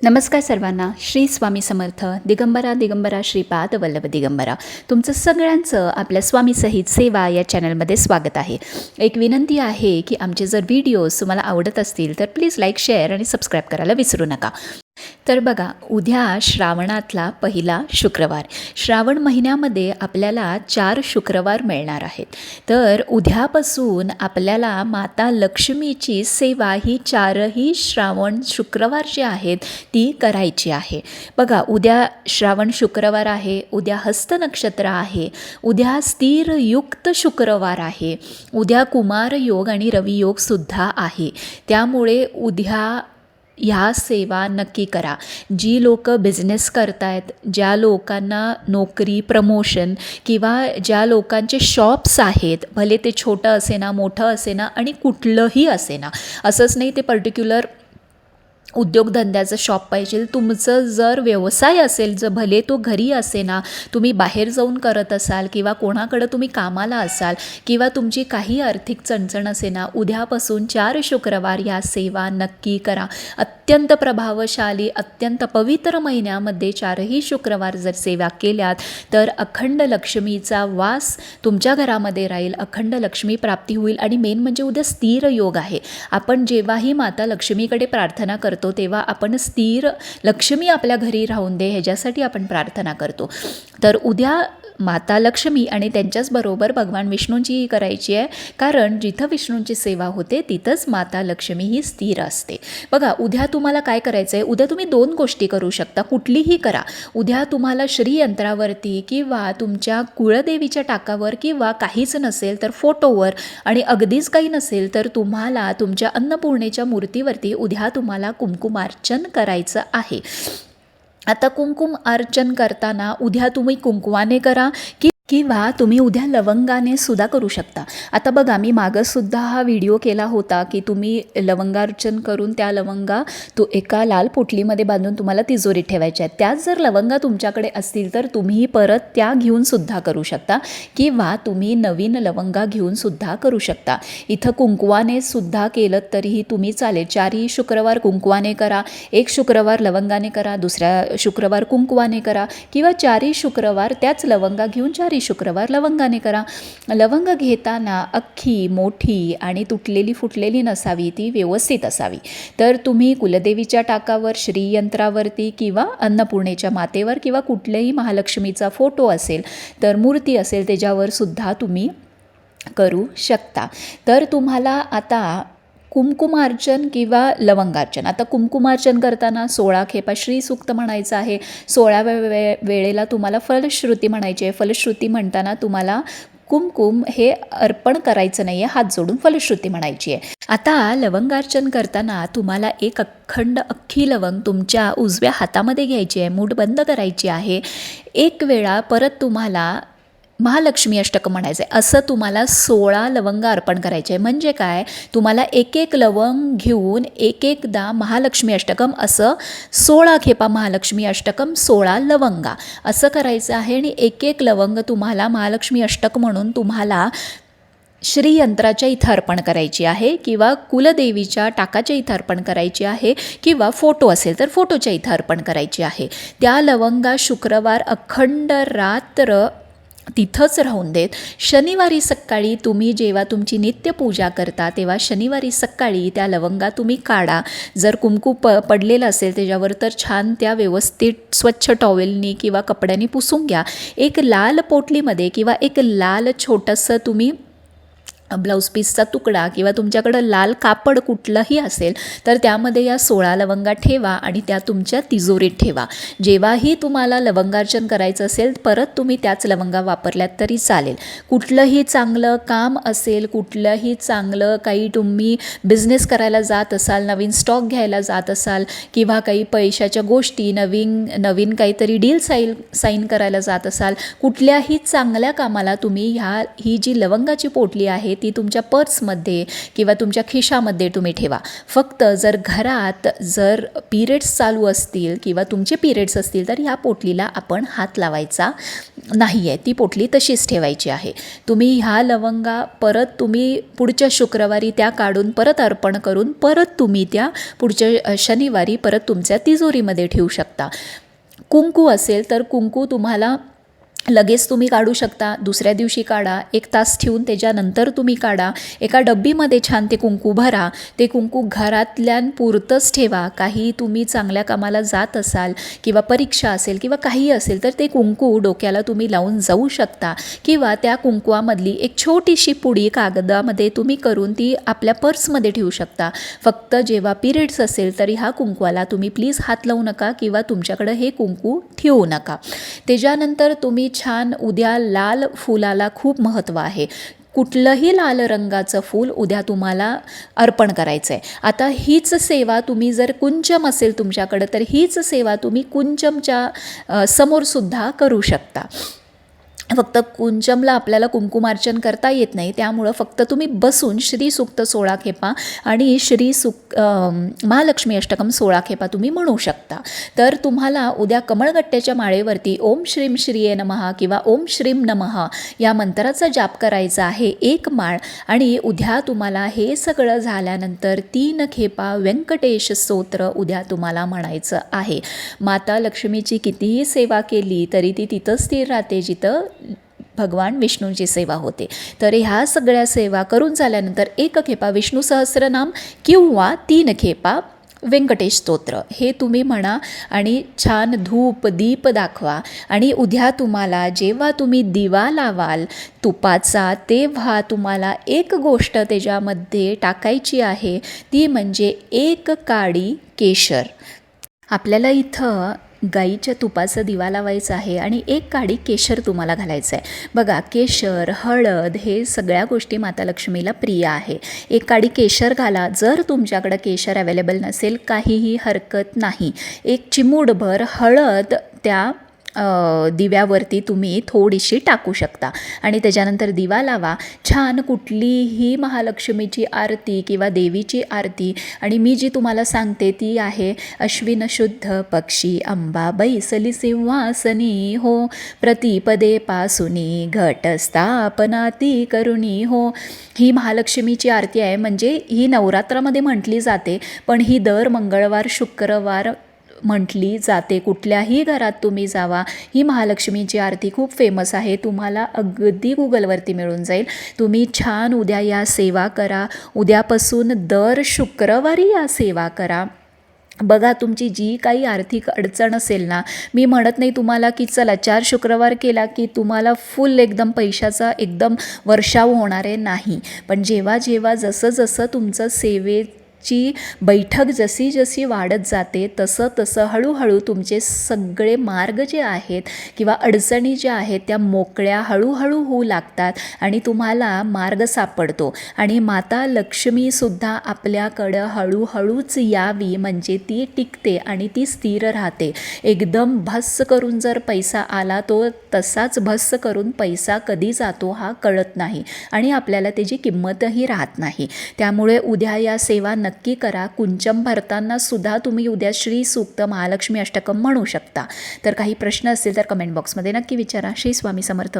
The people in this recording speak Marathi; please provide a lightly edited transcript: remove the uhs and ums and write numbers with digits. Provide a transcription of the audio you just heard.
नमस्कार सर्वांना. श्री स्वामी समर्थ. दिगंबरा श्रीपाद वल्लभ दिगंबरा. तुमचं सगळ्यांचं आपल्या स्वामी सहित सेवा या चॅनलमध्ये स्वागत आहे. एक विनंती आहे की आमचे जर व्हिडिओज तुम्हाला आवडत असतील तर प्लीज लाईक, शेअर आणि सबस्क्राईब करायला विसरू नका. तर बघा, उद्या श्रावणातला पहिला शुक्रवार. श्रावण महिन्यामध्ये आपल्याला 4 शुक्रवार मिळणार आहेत. तर उद्यापासून आपल्याला माता लक्ष्मीची सेवा ही 4ही श्रावण शुक्रवार जे आहेत ती करायची आहे. बघा, उद्या श्रावण शुक्रवार आहे, उद्या हस्त नक्षत्र आहे, उद्या स्थिरयुक्त शुक्रवार आहे, उद्या कुमार योग आणि रवी योगसुद्धा आहे. त्यामुळे उद्या ह्या सेवा नक्की करा. जी लोक बिझनेस करतायत, ज्या लोकांना नोकरी, प्रमोशन किंवा ज्या लोकांचे शॉप्स आहेत, भले ते छोटं असेना, मोठं असेना आणि कुठलंही असेना, असंच नाही ते पर्टिक्युलर उद्योगधंद्याचं शॉप पाहिजे. तुमचं जर व्यवसाय असेल, जर भले तो घरी असेना, तुम्ही बाहेर जाऊन करत असाल किंवा कोणाकडं तुम्ही कामाला असाल किंवा तुमची काही आर्थिक चणचण असेना, उद्यापासून 4 शुक्रवार या सेवा नक्की करा. अत्यंत प्रभावशाली, अत्यंत पवित्र महिन्यामध्ये 4ही शुक्रवार जर सेवा केल्यात तर अखंड लक्ष्मीचा वास तुमच्या घरामध्ये राहील, अखंड लक्ष्मी प्राप्ती होईल. आणि मेन म्हणजे उद्या स्थिर योग आहे. आपण जेव्हाही माता लक्ष्मीकडे प्रार्थना करतो तेव्हा आपण स्थिर लक्ष्मी आपल्या घरी राहून दे ह्याच्यासाठी आपण प्रार्थना करतो. तर उद्या माता लक्ष्मी आणि त्यांच्याचबरोबर भगवान विष्णूंचीही करायची आहे, कारण जिथं विष्णूंची सेवा होते तिथंच माता लक्ष्मी ही स्थिर असते. बघा, उद्या तुम्हाला काय करायचं आहे, उद्या तुम्ही 2 गोष्टी करू शकता, कुठलीही करा. उद्या तुम्हाला श्रीयंत्रावरती किंवा तुमच्या कुळदेवीच्या टाकावर किंवा काहीच नसेल तर फोटोवर आणि अगदीच काही नसेल तर तुम्हाला तुमच्या अन्नपूर्णेच्या मूर्तीवरती उद्या तुम्हाला कुंकुमार्चन करायचं आहे. आता कुंकुम अर्चन करताना उद्या तुम्ही कुंकवाने करा किंवा तुम्ही उद्या लवंगाने सुद्धा करू शकता. आता बघा, मी मागंसुद्धा हा व्हिडिओ केला होता की तुम्ही लवंगार्चन करून त्या लवंगा एका लाल पोटलीमध्ये बांधून तुम्हाला तिजोरीत ठेवायच्या आहेत. त्याच जर लवंगा तुमच्याकडे असतील तर तुम्ही परत त्या घेऊनसुद्धा करू शकता किंवा तुम्ही नवीन लवंगा घेऊनसुद्धा करू शकता. इथं कुंकवाने सुद्धा केलं तरीही तुम्ही चालेल. 4ही शुक्रवार कुंकवाने करा, 1 शुक्रवार लवंगाने करा, दुसऱ्या शुक्रवार कुंकवाने करा किंवा 4ही शुक्रवार त्याच लवंगा घेऊन 4 शुक्रवार लवंगाने करा. लवंग घेताना अख्खी, मोठी आणि तुटलेली फुटलेली नसावी, ती व्यवस्थित असावी. तर तुम्ही कुलदेवीच्या टाकावर, श्रीयंत्रावरती किंवा अन्नपूर्णेच्या मातेवर किंवा कुठल्याही महालक्ष्मीचा फोटो असेल तर मूर्ती असेल त्याच्यावर सुद्धा तुम्ही करू शकता. तर तुम्हाला आता कुंकुमार्चन किंवा लवंगार्चन, आता कुंकुमार्चन करताना 16 खेपा श्रीसूक्त म्हणायचं आहे. 16व्या वेळेला तुम्हाला फलश्रुती म्हणायची आहे. फलश्रुती म्हणताना तुम्हाला कुंकुम हे अर्पण करायचं नाही आहे, हात जोडून फलश्रुती म्हणायची आहे. आता लवंगार्चन करताना तुम्हाला एक अख्खी लवंग तुमच्या उजव्या हातामध्ये घ्यायची आहे, मूठ बंद करायची आहे. 1 वेळा परत तुम्हाला महालक्ष्मी अष्टक म्हणायचं आहे. असं तुम्हाला 16 लवंग अर्पण करायचे आहे. म्हणजे काय, तुम्हाला एक लवंग घेऊन एकदा महालक्ष्मी अष्टकम, असं 16 खेपा महालक्ष्मी अष्टकम, 16 लवंगा असं करायचं आहे. आणि एक लवंग तुम्हाला महालक्ष्मी अष्टक म्हणून तुम्हाला श्रीयंत्राच्या इथं अर्पण करायची आहे किंवा कुलदेवीच्या टाकाच्या इथं अर्पण करायची आहे किंवा फोटो असेल तर फोटोच्या इथं अर्पण करायची आहे. त्या लवंगा शुक्रवार अखंड रात्र तिथंच राहून देत. शनिवारी सकाळी तुम्ही जेव्हा तुमची नित्यपूजा करता तेव्हा शनिवारी सकाळी त्या लवंगा तुम्ही काढा. जर कुंकू पडलेलं असेल त्याच्यावर तर छान त्या व्यवस्थित स्वच्छ टॉवेलनी किंवा कपड्याने पुसून घ्या. एक लाल पोटलीमध्ये किंवा एक लाल छोटंसं तुम्ही ब्लाऊज पीसचा तुकडा किंवा तुमच्याकडं लाल कापड कुठलंही असेल तर त्यामध्ये या 16 लवंगा ठेवा आणि त्या तुमच्या तिजोरीत ठेवा. जेव्हाही तुम्हाला लवंगार्चन करायचं असेल परत तुम्ही त्याच लवंगा वापरल्यात तरी चालेल. कुठलंही चांगलं काम असेल, कुठलंही चांगलं काही तुम्ही बिझनेस करायला जात असाल, नवीन स्टॉक घ्यायला जात असाल किंवा काही पैशाच्या गोष्टी, नवीन काहीतरी डील साईन करायला जात असाल, कुठल्याही चांगल्या कामाला तुम्ही ही जी लवंगाची पोटली आहे ती तुमच्या पर्समध्ये किंवा तुमच्या खिशामध्ये तुम्ही ठेवा. फक्त जर घरात जर पिरियड्स चालू असतील किंवा तुमचे पिरियड्स असतील तर ह्या पोटलीला आपण हात लावायचा नाही आहे, ती पोटली तशीच ठेवायची आहे. तुम्ही ह्या लवंगा परत तुम्ही पुढच्या शुक्रवारी त्या काढून परत अर्पण करून परत तुम्ही त्या पुढच्या शनिवारी परत तुमच्या तिजोरीमध्ये ठेवू शकता. कुंकू असेल तर कुंकू तुम्हाला लगेच तुम्ही काढू शकता, दुसऱ्या दिवशी काढा, 1 तास ठेवून त्याच्यानंतर तुम्ही काढा. एका डब्बीमध्ये छान ते कुंकू भरा, ते कुंकू घरातल्यांपुरतंच ठेवा. काही तुम्ही चांगल्या कामाला जात असाल किंवा परीक्षा असेल किंवा काहीही असेल तर ते कुंकू डोक्याला तुम्ही लावून जाऊ शकता किंवा त्या कुंकवामधली एक छोटीशी पुडी कागदामध्ये तुम्ही करून ती आपल्या पर्समध्ये ठेवू शकता. फक्त जेव्हा पिरियड्स असेल तरी ह्या कुंकवाला तुम्ही प्लीज हात लावू नका किंवा तुमच्याकडं हे कुंकू ठेवू नका. त्याच्यानंतर तुम्ही छान उद्या लाल फुलाला खूप महत्त्व आहे. कुठलंही लाल रंगाचं फूल उद्या तुम्हाला अर्पण करायचं आहे. आता हीच सेवा तुम्ही जर कुंचम असेल तुमच्याकडं तर हीच सेवा तुम्ही कुंचमच्या समोरसुद्धा करू शकता. फक्त कुंचमला आपल्याला कुंकुमार्चन करता येत नाही, त्यामुळं फक्त तुम्ही बसून श्री सूक्त 16 खेपा आणि महालक्ष्मी अष्टकम 16 खेपा तुम्ही म्हणू शकता. तर तुम्हाला उद्या कमळगट्ट्याच्या माळेवरती ओम श्रीम श्रीये नमः किंवा ओम श्रीम नमः या मंत्राचा जाप करायचा आहे 1 माळ. आणि उद्या तुम्हाला हे सगळं झाल्यानंतर 3 खेपा व्यंकटेश स्तोत्र उद्या तुम्हाला म्हणायचं आहे. माता लक्ष्मीची कितीही सेवा केली तरी ती तिथंच स्थिर राहते जिथं भगवान विष्णूंची सेवा होते. तर ह्या सगळ्या सेवा करून झाल्यानंतर 1 खेपा विष्णू सहस्रनाम किंवा 3 खेपा व्यंकटेश स्तोत्र हे तुम्ही म्हणा आणि छान धूप दीप दाखवा. आणि उद्या तुम्हाला जेव्हा तुम्ही दिवा लावाल तुपाचा तेव्हा तुम्हाला एक गोष्ट त्याच्यामध्ये टाकायची आहे, ती म्हणजे 1 काडी केशर. आपल्याला इथं गाईच्या तुपाचा दिवा लावायचा आहे आणि 1 काडी केशर तुम्हाला घालायचं आहे. बघा, केशर, हळद हे सगळ्या गोष्टी माता लक्ष्मीला प्रिय आहे. 1 काडी केशर घाला. जर तुमच्याकडं केशर अवेलेबल नसेल काहीही हरकत नाही. 1 चिमूटभर हळद त्या दिव्यावरती तुम्ही थोडीशी टाकू शकता आणि त्याच्यानंतर दिवा लावा. छान कुठलीही महालक्ष्मीची आरती किंवा देवीची आरती. आणि मी जी तुम्हाला सांगते ती आहे अश्विन शुद्ध पक्षी अंबा बैसली सिंहासनी हो, प्रतिपदे पासुनी घटस्थापनाती करुणी हो. ही महालक्ष्मीची आरती आहे. म्हणजे ही नवरात्रामध्ये म्हटली जाते, पण ही दर मंगळवार शुक्रवार म्हटली जाते. कुठल्याही घरात तुम्ही जावा, ही महालक्ष्मीची आरती खूप फेमस आहे. तुम्हाला अगदी गुगलवरती मिळून जाईल. तुम्ही छान उद्या या सेवा करा. उद्यापासून दर शुक्रवारी या सेवा करा. बघा, तुमची जी काही आर्थिक अडचण असेल ना, मी म्हणत नाही तुम्हाला की चला 4 शुक्रवार केला की तुम्हाला फुल एकदम पैशाचा एकदम वर्षाव होणार आहे, नाही. पण जेव्हा जेव्हा जसं जसं तुमचं ची बैठक जशी जशी वाढत जाते तसं तसं हळूहळू तुमचे सगळे मार्ग जे आहेत किंवा अडचणी ज्या आहेत त्या मोकळ्या हळूहळू होऊ लागतात आणि तुम्हाला मार्ग सापडतो. आणि माता लक्ष्मीसुद्धा आपल्याकडं हळूहळूच यावी, म्हणजे ती टिकते आणि ती स्थिर राहते. एकदम भस्स करून जर पैसा आला तो तसाच भस्स करून पैसा कधी जातो हा कळत नाही आणि आपल्याला त्याची किंमतही राहत नाही. त्यामुळे उद्या या सेवा नक्की करा. कुंचम भरताना सुद्धा तुम्ही उद्या श्री सूक्त महालक्ष्मी अष्टकम म्हणू शकता. तर काही प्रश्न असतील तर कमेंट बॉक्समध्ये नक्की विचारा. श्री स्वामी समर्थ.